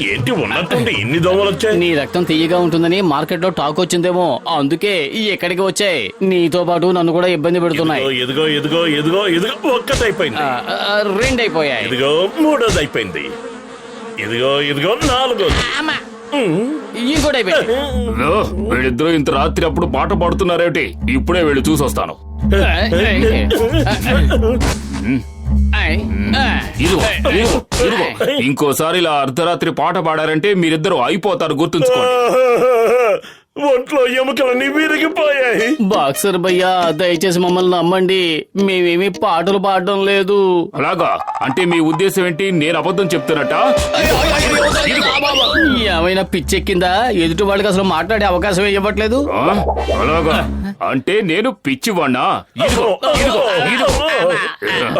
ఏంటి ఉన్నట్టుండి ఎన్ని దోమలు వచ్చాయి? నీ రక్తం తీయగా ఉంటుందని మార్కెట్ లో టాక్ వచ్చిందేమో, అందుకే ఎక్కడికి వచ్చాయి. నీతో పాటు నన్ను కూడా ఇబ్బంది పెడుతున్నాయి. ఎదుగో ఎదుగో ఎదుగో ఎదుగో ఒక్కటైపోయింది, రెండైపోయాయి, ఇదిగో మూడోది అయిపోయింది, ఇదిగో ఇదిగో నాలుగోది, ఇంకోటి అయిపోయింది. వీళ్ళిద్దరూ ఇంత రాత్రి అప్పుడు పాట పాడుతున్నారేమిటి? ఇప్పుడే వెళ్ళి చూసొస్తాను. ఇంకోసారి ఇలా అర్ధరాత్రి పాట పాడారంటే మీరిద్దరు అయిపోతారు, గుర్తుంచుకోండి. ఒంట్లో ఎముకలన్నీ విరిగిపోయాయి. బాక్సర్ భయ్యా, దయచేసి మమ్మల్ని నమ్మండి, మేమేమి పాటలు పాడడం లేదు. అలాగా? అంటే మీ ఉద్దేశం ఏంటి? నేను అబద్ధం చెప్తున్నట్ట? ఏమైనా పిచ్చెక్కిందా? ఎదుటి వాళ్ళకి అసలు మాట్లాడే అవకాశం ఇవ్వట్లేదు. అలాగా? అంటే నేను పిచ్చివాణ్ణా?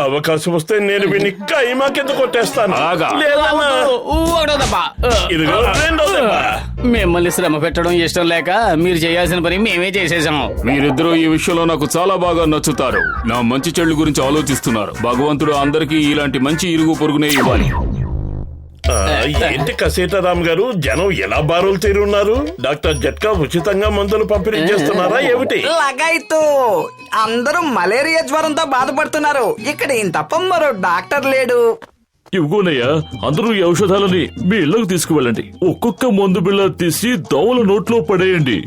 అవకాశం వస్తే నేను విని కైమా కింద కొట్టేస్తాను. ఇదిగో రెండోదెబ్బ. మిమ్మల్ని శ్రమ పెట్టడం ఇష్టం లేక మీరు చేయాల్సిన పని మేమే చేసేసాము. మీరిద్దరూ ఈ విషయంలో నాకు చాలా బాగా నచ్చుతారు. నా మంచి చెడు గురించి ఆలోచిస్తున్నారు. భగవంతుడు అందరికీ ఇలాంటి మంచి ఇరుగు పొరుగునే ఇవ్వాలి. ఏంటి కసేటరామ్ గారు, జనం ఎలా బారులు తీరున్నారు? డాక్టర్ జట్కా ఉచితంగా మందులు పంపిణీ చేస్తున్నారా ఏమిటి? లగాయితూ అందరూ మలేరియా జ్వరంతో బాధపడుతున్నారు. ఇక్కడ ఈయన తప్ప మరో డాక్టర్ లేడు. ఇవ్వనయ్యా, అందరూ ఈ ఔషధాలని మీ ఇళ్లకు తీసుకువెళ్ళండి. ఒక్కొక్క మందు బిళ్ళ తీసి దోమల నోట్లో పడేయండి.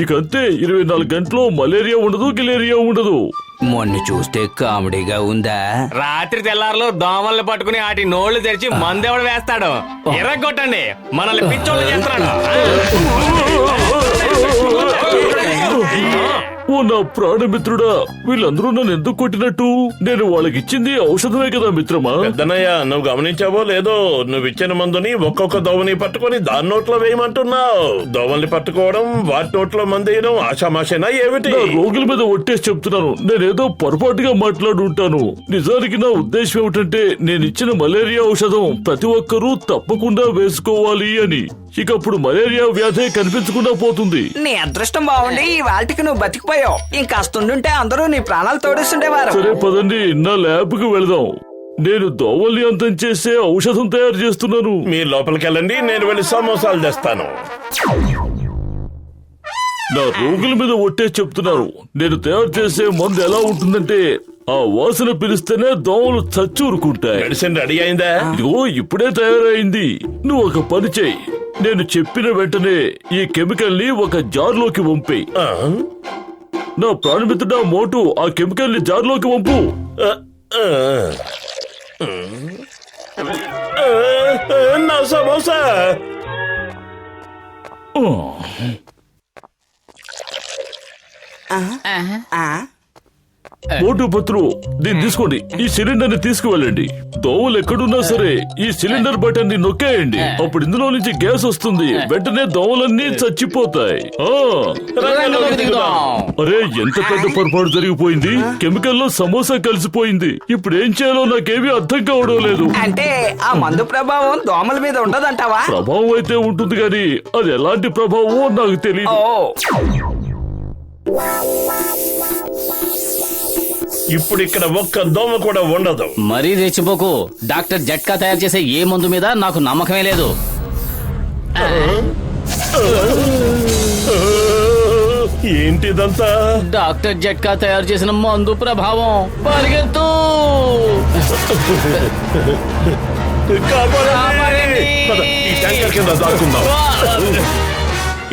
ఇకంతే, 24 గంటలు మలేరియా ఉండదు, గిలేరియా ఉండదు. మొన్న చూస్తే కామెడీగా ఉందా? రాత్రి తెల్లారులో దోమల్ని పట్టుకుని వాటి నోళ్లు తెరిచి మందెవడు వేస్తాడు. ఎర్రగొట్టండి, మనల్ని పిచ్చోళ్ళు చేస్తున్నాడు. ఓ నా ప్రాణమిత్రుడా, వీళ్ళందరూ నన్ను ఎందుకు కొట్టినట్టు? నేను వాళ్ళకిచ్చింది ఔషధమే కదా మిత్రమా. పెద్దనయ్య, నువ్వు గమనించావో లేదో, నువ్వు ఇచ్చిన మందుని ఒక్కొక్క దోవని పట్టుకుని దాని నోట్లో వేయమంటున్నావు. దోవల్ని పట్టుకోవడం, వాటి నోట్లో మందేయడం ఆషామాషేనా ఏమిటి? రోగుల మీద ఒట్టేసి చెప్తున్నాను, నేనేదో పొరపాటుగా మాట్లాడి ఉంటాను. నిజానికి నా ఉద్దేశం ఏమిటంటే, నేనిచ్చిన మలేరియా ఔషధం ప్రతి ఒక్కరూ తప్పకుండా వేసుకోవాలి అని. ఇక అప్పుడు మలేరియా వ్యాధి కనిపించకుండా పోతుంది. నీ అదృష్టం బాగుండి ఈ వాటికి నువ్వు బతికిపోయావు. ఇంకాస్తుండుంటే అందరూ నీ ప్రాణాలు తోడిస్తుండేవారు. సరే పదండి, నా ల్యాబ్ కు వెళదాం. నేను దోవల్ని అంతం చేసే ఔషధం తయారు చేస్తున్నాను. మీరు లోపలికి వెళ్ళండి, నేను వెళ్ళి సమోసాలు తెస్తాను. నా రోగుల మీద ఒట్టే చెప్తున్నారు, నేను తయారు చేసే మందు ఎలా ఉంటుందంటే, ఆ వాసన పిలిస్తేనే దోమలు చచ్చూరుకుంటాయి. మెడిసిన్ రెడీ అయిందా? ఇదిగో ఇప్పుడే తయారైంది. నువ్వు ఒక పని చెయ్యి, నేను చెప్పిన వెంటనే ఈ కెమికల్ ని ఒక జార్లోకి పంపేయి. నా ప్రాణమిత్రుడా మోటు, ఆ కెమికల్ ని జార్లోకి పంపు. నా సమోసా. మోటు పత్రు, దీన్ని తీసుకోండి. ఈ సిలిండర్ ని తీసుకువెళ్ళండి. దోవలు ఎక్కడున్నా సరే ఈ సిలిండర్ బటన్ ని నొక్కేయండి. అప్పుడు ఇందులో నుంచి గ్యాస్ వస్తుంది. వెంటనే దోవలన్నీ చచ్చిపోతాయి. అరే, ఎంత పెద్ద పొరపాటు జరిగిపోయింది. కెమికల్ లో సమోసా కలిసిపోయింది. ఇప్పుడు ఏం చేయాలో నాకేమీ అర్థం కావడం లేదు. అంటే ఆ మందు ప్రభావం దోమల మీద ఉండదంటావా? ప్రభావం అయితే ఉంటుంది గాని అది ఎలాంటి ప్రభావమో నాకు తెలియదు. ఇప్పుడు ఇక్కడ ఒక్క దోమ కూడా ఉండదు. మరీ రెచ్చిపోకు. డాక్టర్ జట్కా తయారు చేసే ఏ మందు మీద నాకు నమ్మకమే లేదు. ఏంటిదంతా? డాక్టర్ జట్కా తయారు చేసిన మందు ప్రభావం. పరిగెత్తు! ఈ ట్యాంకర్ కింద దాక్కుందాం.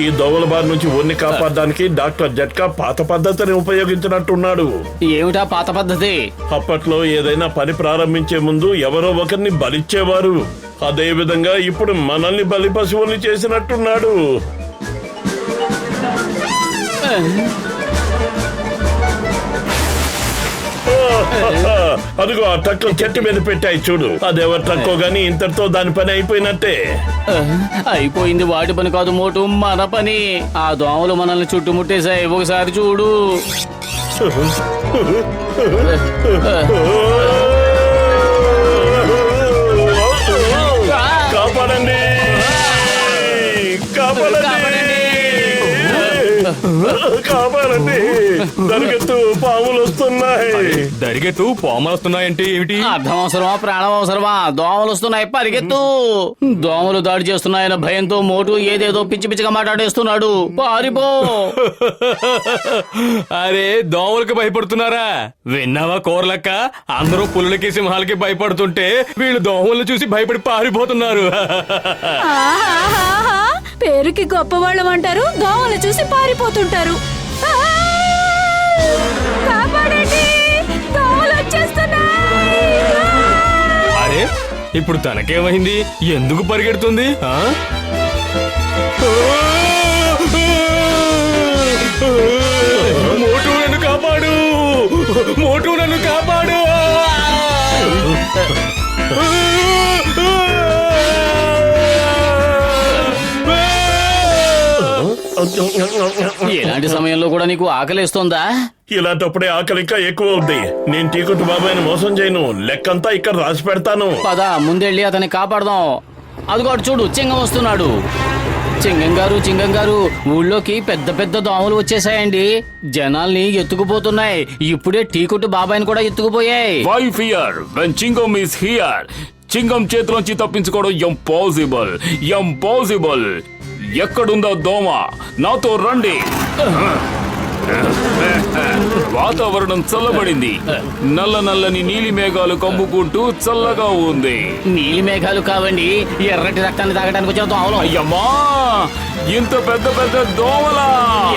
ఈ దోమల బారి నుంచి ఒన్ని కాపాడడానికి డాక్టర్ జట్కా పాత పద్ధతిని ఉపయోగించినట్టున్నాడు. ఏమిటా పాత పద్ధతి? అప్పట్లో ఏదైనా పని ప్రారంభించే ముందు ఎవరో ఒకరిని బలిచ్చేవారు. అదే విధంగా ఇప్పుడు మనల్ని బలి పశువుల్ని చేసినట్టున్నాడు. అదిగో ఆ ట్రక్ చెట్టు మీద పెట్టాయి చూడు. అదెవరి ట్రక్కో గాని ఇంతటితో దాని పని అయిపోయినట్టే. అయిపోయింది వాటి పని కాదు మోటు, మన పని. ఆ దోమలు మనల్ని చుట్టుముట్టేశాయి. ఒకసారి చూడు. కాపాడండి, దరికెత్తు పాములు వస్తున్నాయి. దరిగెత్తు పాములు వస్తున్నాయంటే ఏమిటి? అర్థం అవసరమా ప్రాణం అవసరమా? దోమలు వస్తున్నాయి, పరిగెత్తు. దోమలు దాడి చేస్తున్నాయన్న భయంతో మోటు ఏదేదో పిచ్చి పిచ్చిగా మాట్లాడేస్తున్నాడు. పారిపో. అరే దోమలకి భయపడుతున్నారా? విన్నావా కోర్లక్క? అందరూ పులులకి సింహాలకి భయపడుతుంటే వీళ్ళు దోమలను చూసి భయపడి పారిపోతున్నారు. ఆహాహాహా. పేరుకి గొప్పవాళ్ళం అంటారు, దోమలు చూసి పారిపోతుంటారు. ఆ! కాపాడండి, దోమలు వచ్చేస్తున్నాయి. అరే ఇప్పుడు తనకేమైంది? ఎందుకు పరిగెడుతుంది? ఆ? మోటు నన్ను కాపాడు, మోటు నన్ను కాపాడు. ఇలాంటి సమయంలో కూడా నీకు ఆకలేస్తోందా? ఇలాంటప్పుడే ఆకలి ఇంకా ఎక్కువ అవుద్ది. నేను టీకుట్టు బాబాయ్ని మోసం చేయను, లెక్కంతా ఇక్కడ రాసి పెడతాను. పద ముందెళ్ళి అతన్ని కాపాడదాం. అదిగో అటు చూడు, చింగం వస్తున్నాడు. చింగం గారు ఊళ్ళోకి పెద్ద పెద్ద దోమలు వచ్చేసాయండి. జనాల్ని ఎత్తుకుపోతున్నాయి. ఇప్పుడే టీకుట్టు బాబాయ్ని కూడా ఎత్తుకుపోయాయి. Why fear when Chingam is here? Chingam చేతిలోంచి తప్పించుకోవడం ఇంపాసిబుల్, ఇంపాసిబుల్. ఎక్కడుందో దోమ? నాతో రండి. వాతావరణం చల్లబడింది. నల్ల నల్లని నీలి మేఘాలు కమ్ముకుంటూ చల్లగా ఉంది. నీలి మేఘాలు కావండి, ఎర్రటి రక్తాన్ని తాగడానికి వచ్చిన దోమలు. అయ్యమ్మా, ఇంత పెద్ద పెద్ద దోమలా!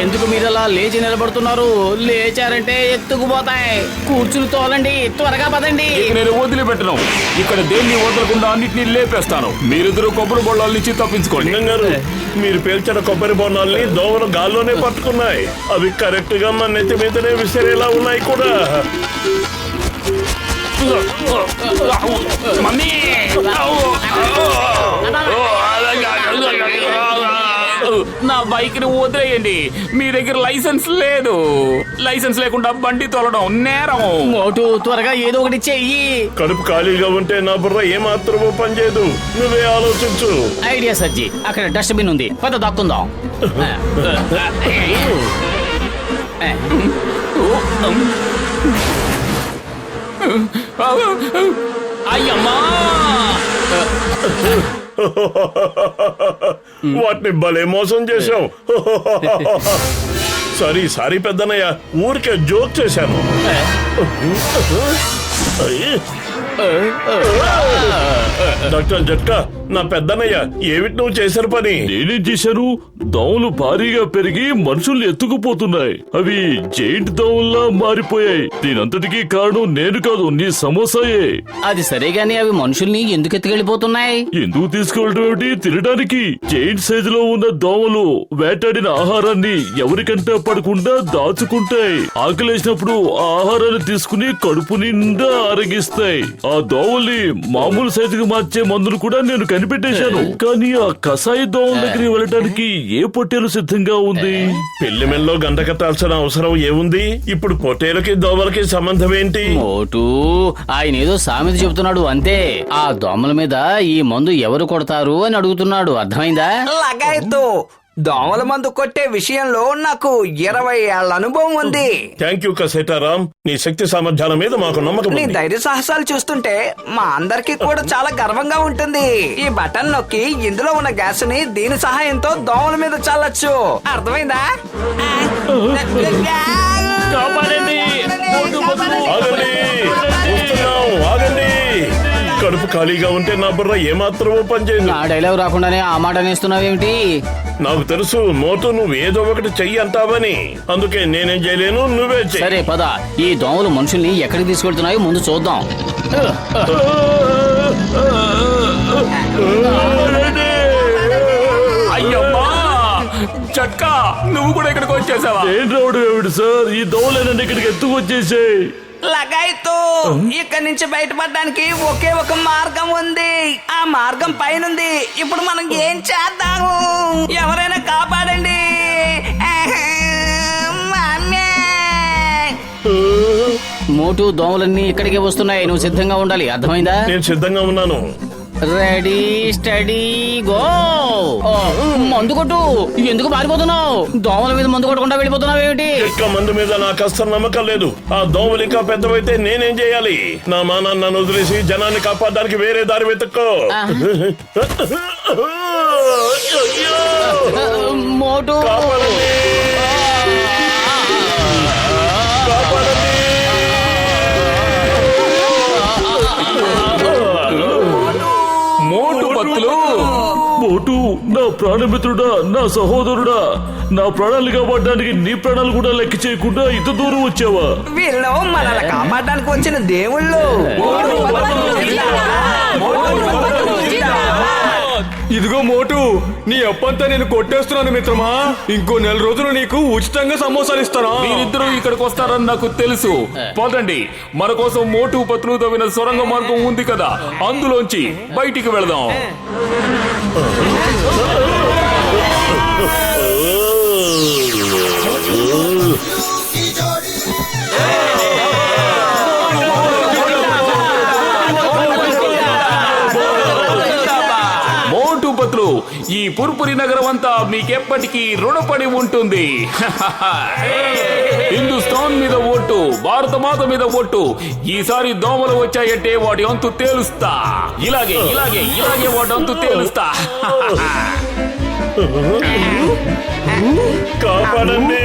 ఎందుకు మీరలా లేచి నిలబడుతున్నారు? లేచారంటే ఎత్తుకుపోతాయి. కూర్చుని తోలండి, త్వరగా పదండి. ఇక నేను వదిలిపెట్టను. ఇక్కడ దేన్ని వదలకుండా అన్నిటినీ లేపేస్తాను. మీరిద్దరు కొబ్బరి బొళ్ళాల నుంచి తప్పించుకోండి. లింగం గారు, మీరు పేల్చిన కొబ్బరి బొన్నాల్ని దోమలు గాల్లోనే పట్టుకున్నాయి. అవి కరెక్ట్ గా మన నెత్తి మీదనే విసిరేలా ఉన్నాయి కూడా. మమ్మీ! నా బైక్ ని వదిలేయండి. మీ దగ్గర లైసెన్స్ లేదు. లైసెన్స్ లేకుండా బండి తోలడం నేరం. మోటు త్వరగా ఏదో ఒకటి చెయ్యి. కడుపు ఖాళీగా ఉంటే నా బుర్ర ఏమాత్రమూ పనిచేయదు. నువ్వే ఆలోచించు. ఐడియా సజ్జి, అక్కడ డస్ట్బిన్ ఉంది, పద దాక్కుందాం. అయ్యమ్మా, వాటిని భలే మోసం చేశాం. సారీ పెద్దనయ్య, ఊరికే జోక్ చేశాను. డాక్టర్ జట్కా, నా పెద్దనయ్య, ఏమిటి నువ్వు చేశారు పని? నేనేం చేశాను? దోమలు భారీగా పెరిగి మనుషుల్ని ఎత్తుకుపోతున్నాయి. అవి జైంట్ దోమల్లా మారిపోయాయి. దీనంతటికీ కారణం నేను కాదు, నీ సమోసాయే. అది సరే గాని అవి మనుషుల్ని ఎందుకు ఎత్తుకెళ్ళిపోతున్నాయి? ఎందుకు తీసుకెళ్ళడం ఏమిటి? తినడానికి. జైంట్ సైజులో ఉన్న దోమలు వేటాడిన ఆహారాన్ని ఎవరికంటే పడకుండా దాచుకుంటాయి. ఆకలేసినప్పుడు ఆ ఆహారాన్ని తీసుకుని కడుపు నిండా ఆరగిస్తాయి. ఆ దోమల్ని మామూలు సైజుకు మార్చే మందును కూడా నేను కనిపెట్టేశాను. కానీ ఆ కషాయ దోమల దగ్గరికి వెళ్ళడానికి ఏ పొట్టేలు సిద్ధంగా ఉంది? పెళ్లి మెల్లో గంట కట్టాల్సిన అవసరం ఏముంది? ఇప్పుడు పొట్టేలకి దోమలకి సంబంధం ఏంటి? మోటు, ఆయన ఏదో సామెత చెబుతున్నాడు అంతే. ఆ దోమల మీద ఈ మందు ఎవరు కొడతారు అని అడుగుతున్నాడు. అర్థమైందా? లగాయత్తు, దోమల మందు కొట్టే విషయంలో నాకు 20 ఏళ్ల అనుభవం ఉంది. థ్యాంక్ యూ కసేటారాం, నీ శక్తి సామర్థ్యాల మీద మాకు నమ్మకం నీ ఉంది. ధైర్య సాహసాలు చూస్తుంటే మా అందరికి కూడా చాలా గర్వంగా ఉంటుంది. ఈ బటన్ నొక్కి ఇందులో ఉన్న గ్యాస్ ని దీని సహాయంతో దోమల మీద చల్లొచ్చు. అర్థమైందా? కాపాడండి. ఆగండి, వస్తున్నాం, ఆగండి. కడుపు ఖాళీగా ఉంటే నా బుర్ర ఏమాత్రమూ పనిచేయదు. నా డైలాగ్ రాకుండానే ఆ మాట అనేస్తున్నావేమిటి? నాకు తెలుసు మోటు, నువ్వు ఏదో ఒకటి చెయ్యి అంటావని. అందుకే నేనేం చేయలేను, నువ్వే చెయ్యి. సరే పద, ఈ దోమలు మనుషుల్ని ఎక్కడికి తీసుకెళ్తున్నాయో ముందు చూద్దాం. అయ్యమ్మా, చట్కా, నువ్వు కూడా ఇక్కడికి వచ్చేసావా? ఏం రావడం ఏమిటి సార్? ఈ దోమలన్నీ ఇక్కడికి ఎత్తుకొచ్చేసాయి. లగాయత్తు, ఇక్కడి నుంచి బయటపడడానికి ఒకే ఒక మార్గం ఉంది. ఆ మార్గం పైనుంది. ఇప్పుడు మనం ఏం చేద్దాము? ఎవరైనా కాపాడండి. మమ్మీ! మోటు, దోమలన్నీ ఇక్కడికే వస్తున్నాయి. నువ్వు సిద్ధంగా ఉండాలి. అర్థమైందా? నేను సిద్ధంగా ఉన్నాను. Ready steady go. మందు కొట్టు. ఎందుకు పారిపోతున్నావు? దోమల మీద మందు కొట్టకుండా వెళ్ళిపోతున్నావు ఏమిటి? ఇక్క మందు మీద నాకు అస్సలు నమ్మకం లేదు. ఆ దోమలు ఇంకా పెద్దవైతే నేనేం చేయాలి? నా మానాన్ని నన్ను వదిలేసి జనాన్ని కాపాడడానికి వేరే దారి వెతుక్కో. మోటు కాపాడండి. కాపాడండి. మోటు పత్తులు మోటు, నా ప్రాణమిత్రుడా, నా సహోదరుడా, నా ప్రాణాలు కాపాడడానికి నీ ప్రాణాలు కూడా లెక్క చేయకుండా ఇంత దూరం వచ్చావా? వీళ్ళు మనల్ని కాపాడడానికి వచ్చిన దేవుళ్ళు. ఇదిగో మోటు, నీ అప్పంతా నేను కొట్టేస్తున్నాను మిత్రమా. ఇంకో 4 రోజులు నీకు ఉచితంగా సమోసాలు ఇస్తాను. మీరిద్దరూ ఇక్కడికి వస్తారని నాకు తెలుసు. పదండి, మన కోసం మోటు పత్తులు తవ్విన సొరంగ మార్గం ఉంది కదా, అందులోంచి బయటికి వెళదాం. మోటు పత్తులు, ఈ పుర్పురి నగరం అంతా మీకెప్పటికీ రుణపడి ఉంటుంది. హిందుస్థాన్ మీద ఓటు, భారత మాత మీద ఓటు. ఈసారి దోమలు వచ్చాయంటే వాటి అంతు తేలుస్తా. ఇలాగే ఇలాగే ఇలాగే వాటి అంతు తేలుస్తా. కాపాడండి.